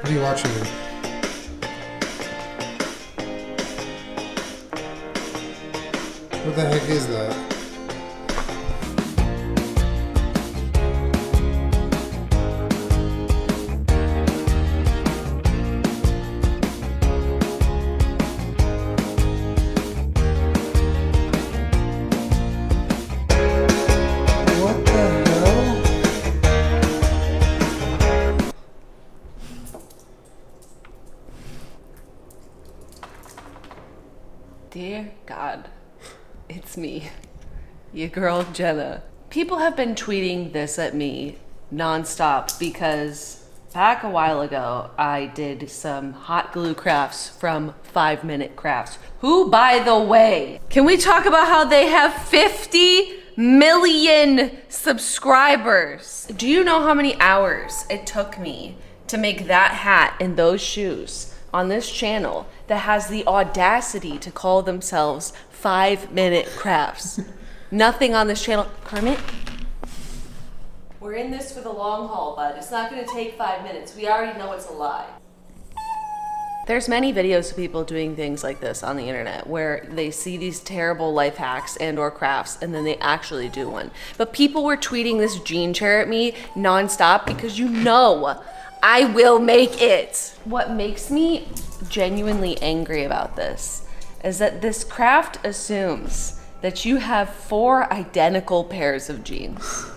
What are you watching? What the heck is that? What the hell? Dear God, it's me, your girl Jenna. People have been tweeting this at me nonstop because back a while ago, I did some hot glue crafts from 5 Minute Crafts, who, by the way, can we talk about how they have 50 million subscribers? Do you know how many hours it took me to make that hat and those shoes on this channel that has the audacity to call themselves 5 Minute Crafts? Nothing on this channel. Kermit, we're in this for the long haul, bud. It's not gonna take 5 minutes. We already know it's a lie. There's many videos of people doing things like this on the internet where they see these terrible life hacks and or crafts and then they actually do one. But people were tweeting this jean chair at me nonstop because you know I will make it. What makes me genuinely angry about this is that this craft assumes that you have 4 identical pairs of jeans.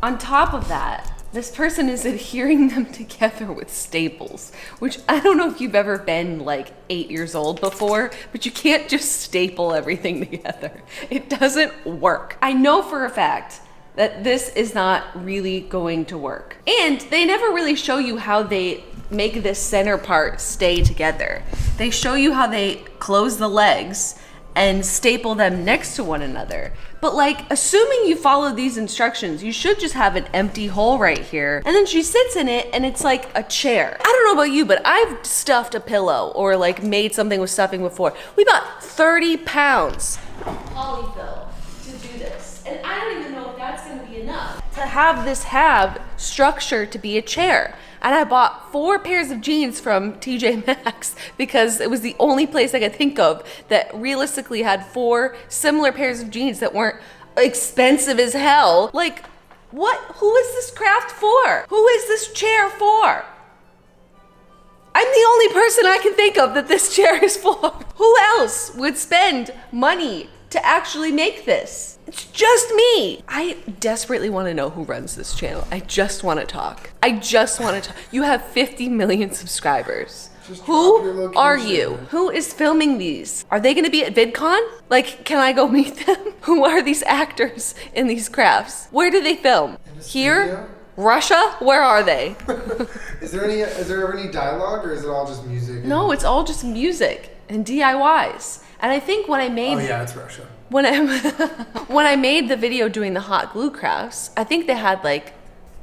On top of that, this person is adhering them together with staples, which I don't know if you've ever been like 8 years old before, but you can't just staple everything together. It doesn't work. I know for a fact that this is not really going to work. And they never really show you how they make this center part stay together. They show you how they close the legs and staple them next to one another. But like, assuming you follow these instructions, you should just have an empty hole right here. And then she sits in it and it's like a chair. I don't know about you, but I've stuffed a pillow or like made something with stuffing before. We bought 30 pounds of polyfill to do this. And I don't even know if that's gonna be enough to have this structure to be a chair. And I bought 4 pairs of jeans from TJ Maxx because it was the only place I could think of that realistically had 4 similar pairs of jeans that weren't expensive as hell. Like, what? Who is this craft for? Who is this chair for? I'm the only person I can think of that this chair is for. Who else would spend money to actually make this? It's just me. I desperately want to know who runs this channel. I just want to talk. I just want to talk. You have 50 million subscribers. Who are you? Who is filming these? Are they going to be at VidCon? Like, can I go meet them? Who are these actors in these crafts? Where do they film? Here? Russia? Where are they? Is there ever any dialogue or is it all just music? No, it's all just music and DIYs. And I think when I made... Oh yeah, it's Russia. When I made the video doing the hot glue crafts, I think they had like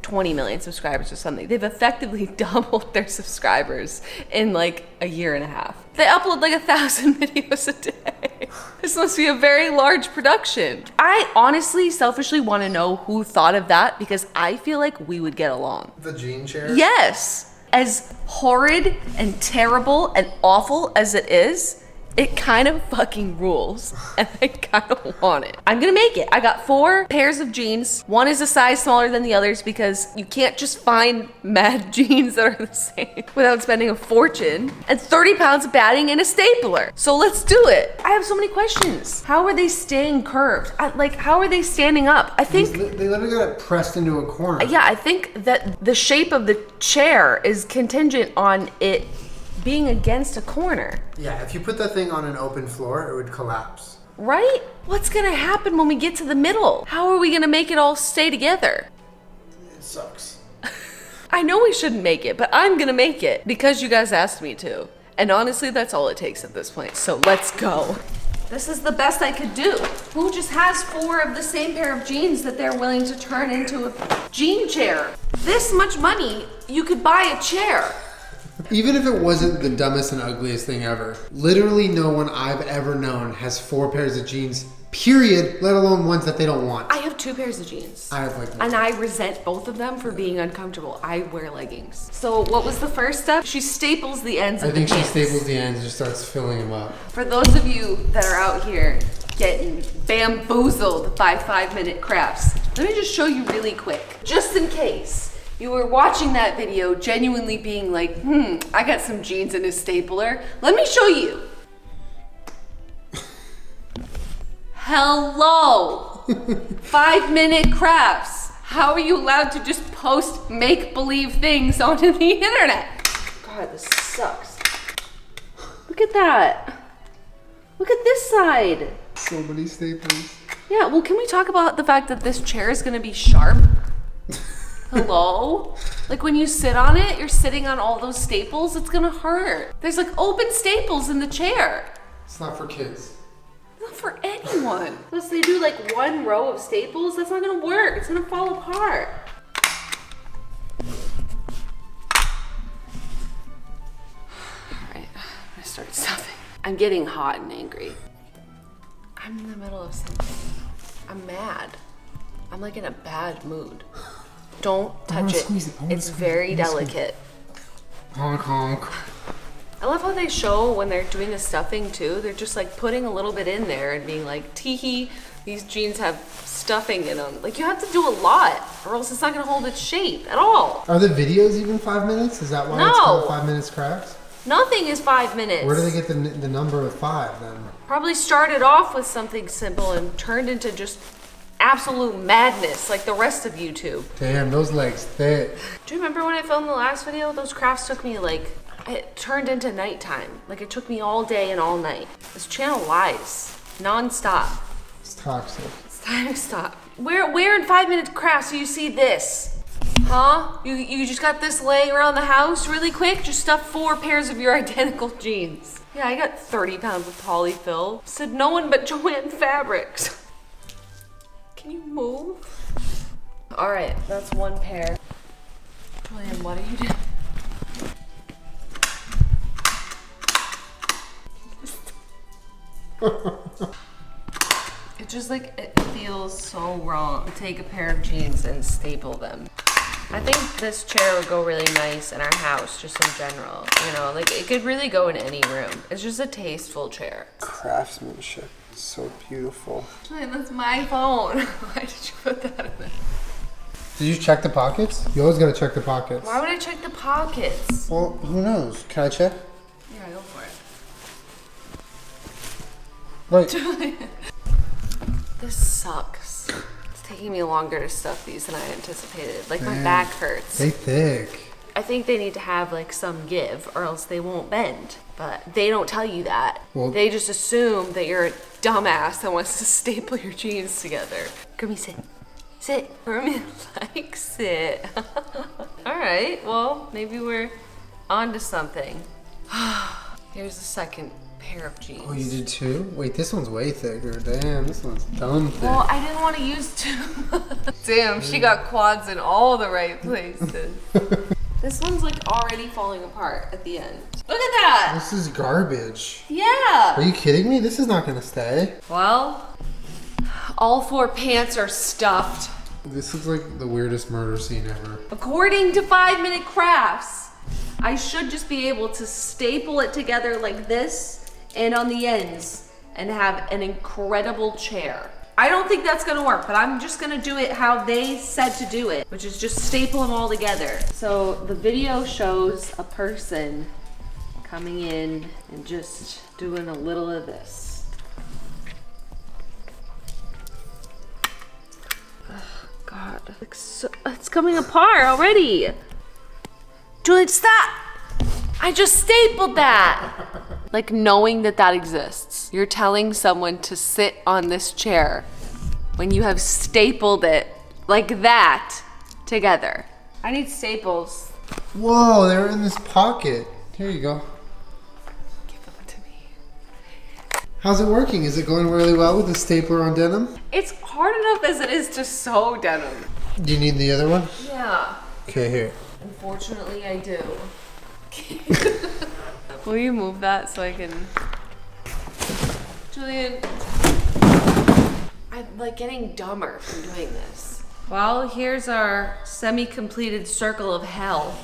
20 million subscribers or something. They've effectively doubled their subscribers in like a year and a half. They upload like 1,000 videos a day. This must be a very large production. I honestly, selfishly want to know who thought of that because I feel like we would get along. The jean chair? Yes. As horrid and terrible and awful as it is, it kind of fucking rules, and I kind of want it. I'm gonna make it. I got 4 pairs of jeans. One is a size smaller than the others because you can't just find mad jeans that are the same without spending a fortune. And 30 pounds of batting and a stapler. So let's do it. I have so many questions. How are they staying curved? Like, how are they standing up? I think... They literally got it pressed into a corner. Yeah, I think that the shape of the chair is contingent on it being against a corner. Yeah, if you put that thing on an open floor, it would collapse. Right? What's gonna happen when we get to the middle? How are we gonna make it all stay together? It sucks. I know we shouldn't make it, but I'm gonna make it because you guys asked me to. And honestly, that's all it takes at this point. So let's go. This is the best I could do. Who just has 4 of the same pair of jeans that they're willing to turn into a jean chair? This much money, you could buy a chair. Even if it wasn't the dumbest and ugliest thing ever, literally no one I've ever known has 4 pairs of jeans Period, let alone ones that they don't want. I have 2 pairs of jeans. I have like and I resent both of them for being uncomfortable. I wear leggings. So what was the first step? She staples the ends of the pants. I think she staples the ends and just starts filling them up. For those of you that are out here getting bamboozled by 5-minute crafts, let me just show you really quick, just in case you were watching that video genuinely being like, I got some jeans in a stapler. Let me show you. Hello, 5-minute crafts. How are you allowed to just post make-believe things onto the internet? God, this sucks. Look at that. Look at this side. So many staples. Yeah, well, can we talk about the fact that this chair is gonna be sharp? Hello? Like when you sit on it, you're sitting on all those staples, it's gonna hurt. There's like open staples in the chair. It's not for kids. Not for anyone. Unless they do like 1 row of staples, that's not gonna work. It's gonna fall apart. All right, I'm gonna start stuffing. I'm getting hot and angry. I'm in the middle of something. I'm mad. I'm like in a bad mood. Don't touch it. It's very delicate. Honk honk. I love how they show when they're doing the stuffing too. They're just like putting a little bit in there and being like, tee-hee, these jeans have stuffing in them. Like you have to do a lot or else it's not gonna hold its shape at all. Are the videos even 5 minutes? Is that why it's called 5 minutes crafts? Nothing is 5 minutes. Where do they get the number of 5 then? Probably started off with something simple and turned into just absolute madness like the rest of YouTube. Damn, those legs thick. Do you remember when I filmed the last video? Those crafts took me like, it turned into nighttime. Like it took me all day and all night. This channel lies non-stop. It's toxic. It's time to stop. Where in 5-minute crafts do you see this? Huh? You just got this laying around the house really quick? Just stuff 4 pairs of your identical jeans. Yeah, I got 30 pounds of polyfill. Said no one but Joanne Fabrics. Can you move? All right, that's 1 pair. Joanne, what are you doing? It just like, it feels so wrong to take a pair of jeans and staple them. I think this chair would go really nice in our house, just in general. You know, like it could really go in any room. It's just a tasteful chair. Craftsmanship. So beautiful. Julian, that's my phone. Why did you put that in there? Did you check the pockets? You always gotta check the pockets. Why would I check the pockets? Well, who knows? Can I check? Yeah, go for it. Right. Julian. This sucks. It's taking me longer to stuff these than I anticipated. Like my back hurts. They thick. I think they need to have like some give or else they won't bend. But they don't tell you that. Well, they just assume that you're a dumbass that wants to staple your jeans together. Come here, sit. Sit. Herman likes it. All right, well, maybe we're on to something. Here's the second pair of jeans. Oh, you did 2? Wait, this one's way thicker. Damn, this one's dumb thick. Well, I didn't want to use too much. Damn, she got quads in all the right places. This one's like already falling apart at the end. Look at that! This is garbage. Yeah! Are you kidding me? This is not gonna stay. Well, all 4 pants are stuffed. This looks like the weirdest murder scene ever. According to 5-minute crafts, I should just be able to staple it together like this and on the ends and have an incredible chair. I don't think that's gonna work, but I'm just gonna do it how they said to do it, which is just staple them all together. So the video shows a person coming in and just doing a little of this. Oh, God, it's coming apart already. Julian, stop! I just stapled that. Like knowing that that exists. You're telling someone to sit on this chair when you have stapled it like that together. I need staples. Whoa, they're in this pocket. Here you go. Give them to me. How's it working? Is it going really well with the stapler on denim? It's hard enough as it is to sew denim. Do you need the other one? Yeah. Okay, here. Unfortunately, I do. Will you move that so I can... Julian. I'm like getting dumber from doing this. Well, here's our semi-completed circle of hell.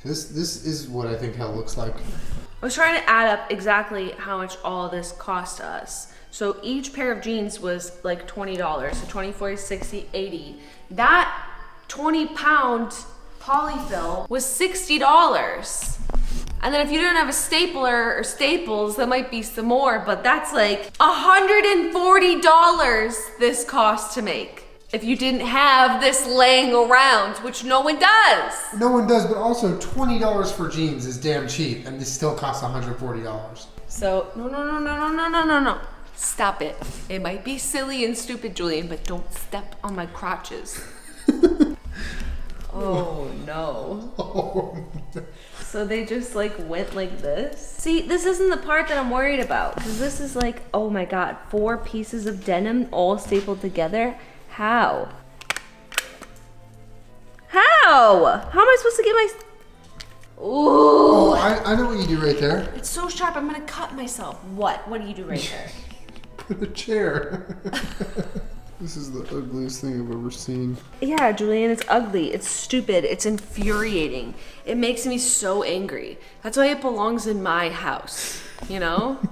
This is what I think hell looks like. I was trying to add up exactly how much all this cost us. So each pair of jeans was like $20. So 20, 40, 60, 80. That 20-pound polyfill was $60. And then if you didn't have a stapler or staples, that might be some more, but that's like $140 this cost to make. If you didn't have this laying around, which no one does. No one does, but also $20 for jeans is damn cheap, and this still costs $140. So, no. Stop it. It might be silly and stupid, Julian, but don't step on my crotches. Oh no. Oh, no. So they just like went like this. See, this isn't the part that I'm worried about, because this is like, oh my God, 4 pieces of denim all stapled together. How? How am I supposed to get my... Ooh. Oh, I know what you do right there. It's so sharp, I'm gonna cut myself. What do you do right there? Put a chair. This is the ugliest thing I've ever seen. Yeah, Julian, it's ugly. It's stupid. It's infuriating. It makes me so angry. That's why it belongs in my house, you know? I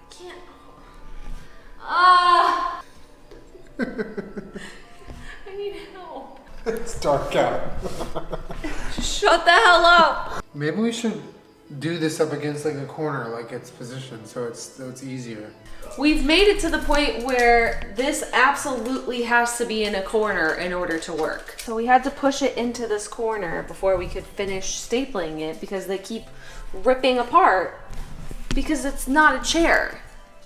can't. Ah! I need help. It's dark out. Shut the hell up. Maybe we should do this up against like a corner, like its position, so it's easier. We've made it to the point where this absolutely has to be in a corner in order to work. So we had to push it into this corner before we could finish stapling it, because they keep ripping apart, because it's not a chair.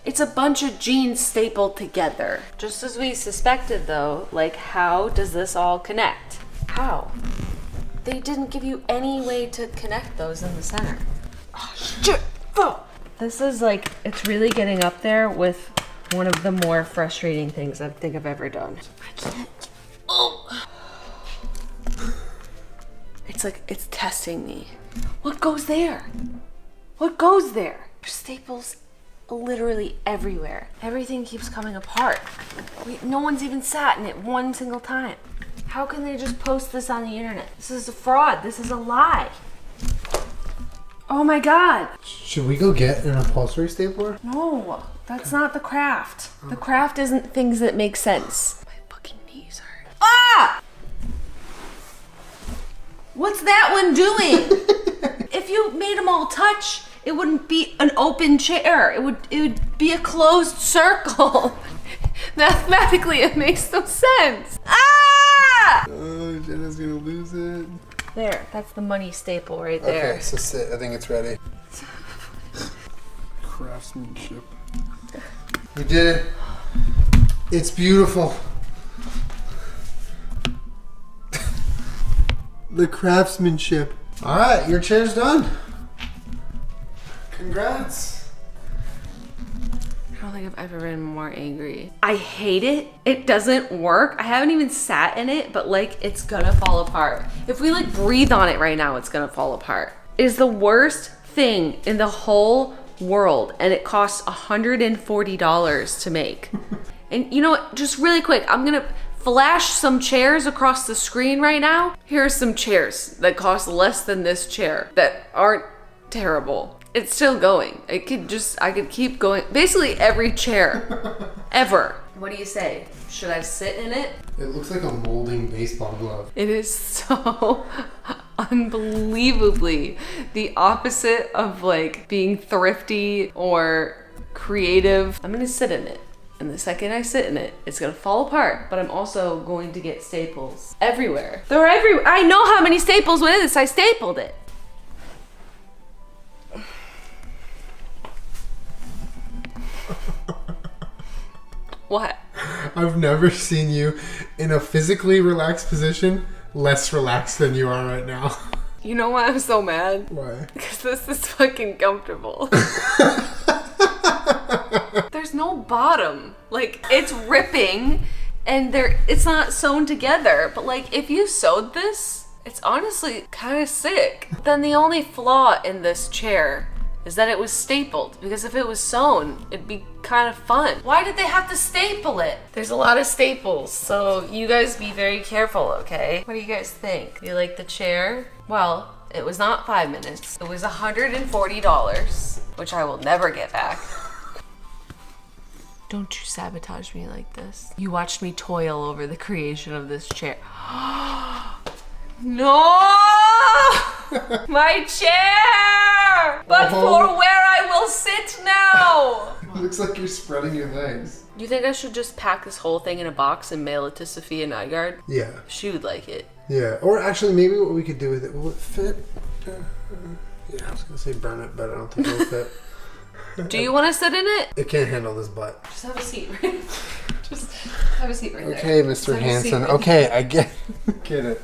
It's a bunch of jeans stapled together. Just as we suspected though, like how does this all connect? How? They didn't give you any way to connect those in the center. Oh, shit. Oh. This is like, it's really getting up there with one of the more frustrating things I think I've ever done. I can't. Oh. It's like, it's testing me. What goes there? What goes there? There's staples literally everywhere. Everything keeps coming apart. No one's even sat in it one single time. How can they just post this on the internet? This is a fraud. This is a lie. Oh my God. Should we go get an upholstery stapler? No, that's not the craft. The craft isn't things that make sense. My fucking knees hurt. Ah! What's that one doing? If you made them all touch, it wouldn't be an open chair. It would be a closed circle. Mathematically, it makes no sense. Ah! Oh, Jenna's gonna lose it. There, that's the money staple right there. Okay, so sit. I think it's ready. Craftsmanship. We did it. It's beautiful. The craftsmanship. All right, your chair's done. Congrats. I don't think I've ever been more angry. I hate it. It doesn't work. I haven't even sat in it, but like it's gonna fall apart. If we like breathe on it right now, it's gonna fall apart. It is the worst thing in the whole world, and it costs $140 to make. And you know what, just really quick, I'm gonna flash some chairs across the screen right now. Here are some chairs that cost less than this chair that aren't terrible. It's still going. I could keep going. Basically every chair ever. What do you say? Should I sit in it? It looks like a molding baseball glove. It is so unbelievably the opposite of like being thrifty or creative. I'm gonna sit in it. And the second I sit in it, it's gonna fall apart, but I'm also going to get staples everywhere. They're everywhere. I know how many staples went in this. I stapled it. What? I've never seen you in a physically relaxed position less relaxed than you are right now. You know why I'm so mad? Why? Because this is fucking comfortable. There's no bottom. Like, it's ripping and it's not sewn together. But like, if you sewed this, it's honestly kind of sick. Then the only flaw in this chair is that it was stapled. Because if it was sewn, it'd be kind of fun. Why did they have to staple it? There's a lot of staples, so you guys be very careful, okay? What do you guys think? You like the chair? Well, it was not 5 minutes. It was $140, which I will never get back. Don't you sabotage me like this. You watched me toil over the creation of this chair. No! My chair! But for where I will sit now! It looks like you're spreading your legs. You think I should just pack this whole thing in a box and mail it to Sophia Nygaard? Yeah. She would like it. Yeah. Or actually, maybe what we could do with it, will it fit? Yeah, I was going to say burn it, but I don't think it'll fit. Do you want to sit in it? It can't handle this butt. Just have a seat right Just have a seat right there. Okay, Mr. Hanson. Okay, I get it.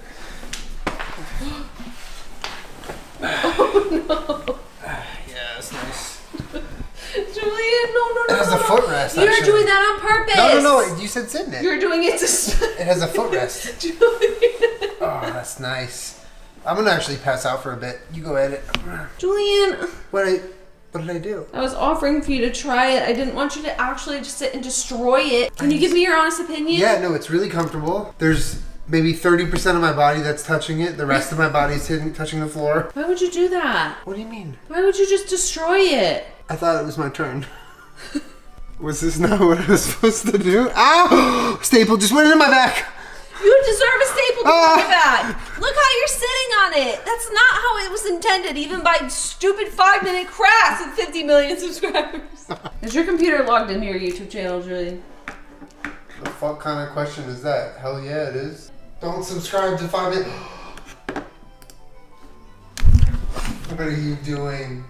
Oh no. Yeah, it's nice. Julian, no. It has a footrest. You're actually. doing that on purpose. No. You said sit in it. You're doing it to... It has a footrest. Julian. Oh, that's nice. I'm going to actually pass out for a bit. You go at it. Julian. What did I do? I was offering for you to try it. I didn't want you to actually just sit and destroy it. Can you give me your honest opinion? Yeah, no, it's really comfortable. There's maybe 30% of my body that's touching it. The rest of my body is touching the floor. Why would you do that? What do you mean? Why would you just destroy it? I thought it was my turn. Was this not what I was supposed to do? Ow! Staple just went into my back. You deserve a staple to put it back. Look how you're sitting on it. That's not how it was intended, even by stupid 5-minute crafts and 50 million subscribers. Is your computer logged into your YouTube channel, Julian? The fuck kind of question is that? Hell yeah, it is. Don't subscribe to 5 minutes. What are you doing?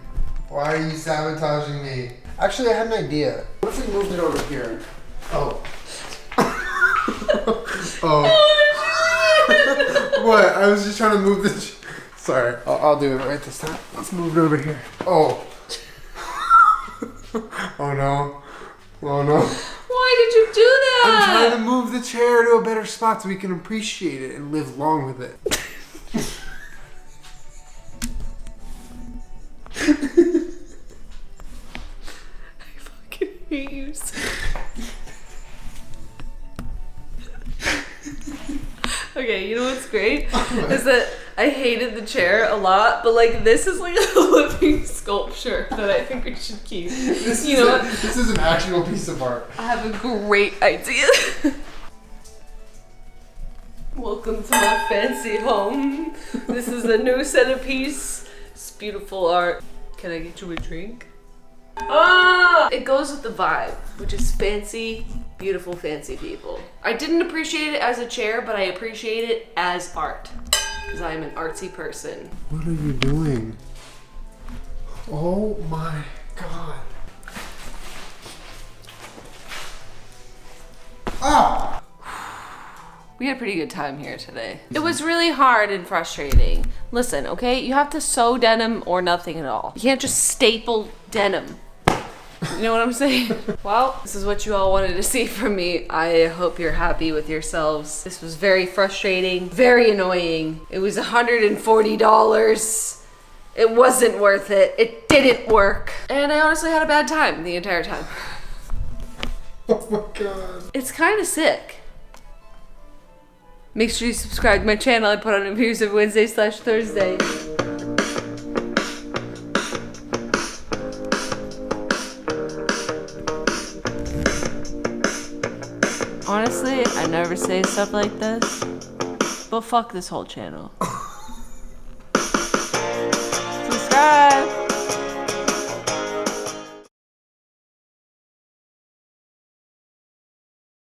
Why are you sabotaging me? Actually, I had an idea. What if we moved it over here? Oh. Oh. What? I was just trying to move the... Sorry, I'll do it right this time. Let's move it over here. Oh. Oh no. Oh no. Why did you do that? I'm trying to move the chair to a better spot so we can appreciate it and live long with it. I fucking hate you so. Okay, you know what's great? Is that I hated the chair a lot, but like this is like a living sculpture that I think we should keep. This is an actual piece of art. I have a great idea. Welcome to my fancy home. This is a new centerpiece. It's beautiful art. Can I get you a drink? Ah! It goes with the vibe, which is fancy, beautiful, fancy people. I didn't appreciate it as a chair, but I appreciate it as art. Because I am an artsy person. What are you doing? Oh my god. Ah! We had a pretty good time here today. It was really hard and frustrating. Listen, okay? You have to sew denim or nothing at all. You can't just staple denim. You know what I'm saying? Well, this is what you all wanted to see from me. I hope you're happy with yourselves. This was very frustrating, very annoying. It was $140. It wasn't worth it. It didn't work. And I honestly had a bad time the entire time. Oh my god. It's kind of sick. Make sure you subscribe to my channel. I put on reviews every Wednesday/Thursday. Honestly, I never say stuff like this, but fuck this whole channel.